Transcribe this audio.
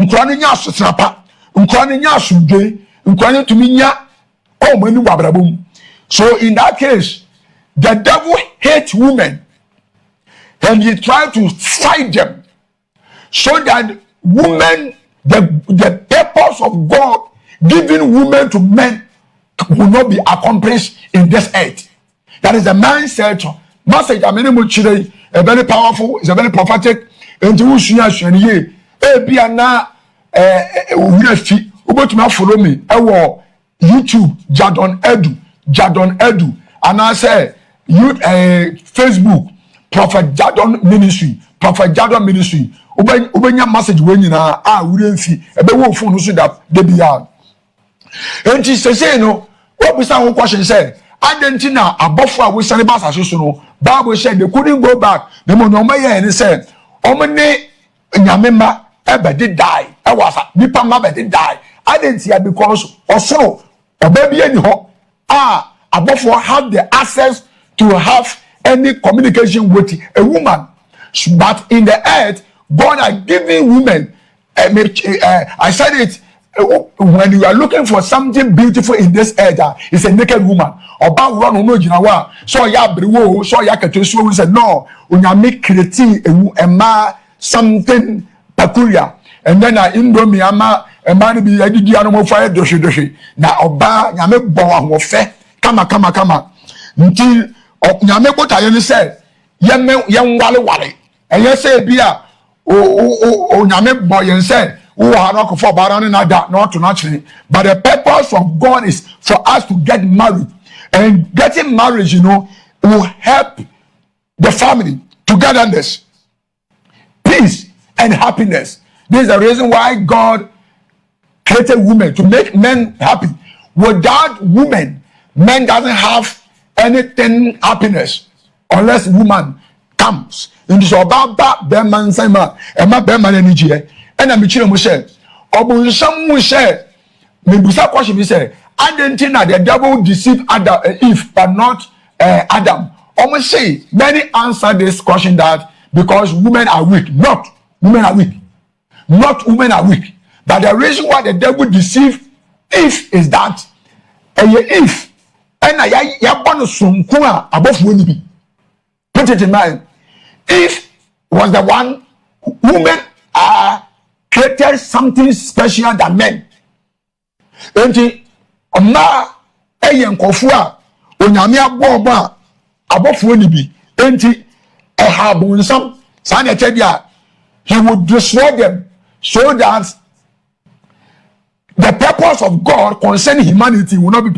nkrani nya asotrapa nkrani nya asudwe nkrani tumi nya mani wabrabum. So in that case, the devil hates women and he tries to fight them so that women, the purpose of God giving women to men will not be accomplished in this earth. That is the mindset. Message I mean, a very powerful, it's a very prophetic. And you should be na follow me. YouTube Jadon Edu, and I say Facebook Prophet Jadon Ministry, Ubenya message when you na wouldn't see a bit of phone so that they be out. And she say no, what was our question said? Argentina above for we send bass as no. Bible said they couldn't go back. The monomaya and he said, Omene Nyamema ever did die. I was Nipa Maba did die. I didn't see it because also or baby anyhow above for have the access to have any communication with a woman. But in the earth, God has given women. I said it when you are looking for something beautiful in this earth, it's a naked woman. About one no jinawa. So ya briwo, so ya ketesu. We said no. Unyame create a something peculiar. And then I indomie ama a man be a didi animal fire doshi. Na oba nyame bowa wofe. Kama. Until nyame bota yeni said, yem wale. And you say, Bia, nyame boy and said, who are not for barani not to naturally. But the purpose of God is for us to get married. And getting marriage, will help the family togetherness, peace, and happiness. This is the reason why God created women to make men happy. Without women, men doesn't have anything happiness unless woman comes. And it's about that man sama and my beman energy. And I'm chilling with say, or some will say, maybe some question we say, Argentina, the devil deceived Adam, Eve, but not Adam. Almost say many answer this question that because women are weak, not women are weak. Not women are weak. But the reason why the devil deceived Eve is that Eve and I born sunkuma above women. Put it in mind. Eve was the one women are created something special than men. And ma eyen kofua onyame aboba above women. And some he would destroy them so that the purpose of God concerning humanity will not be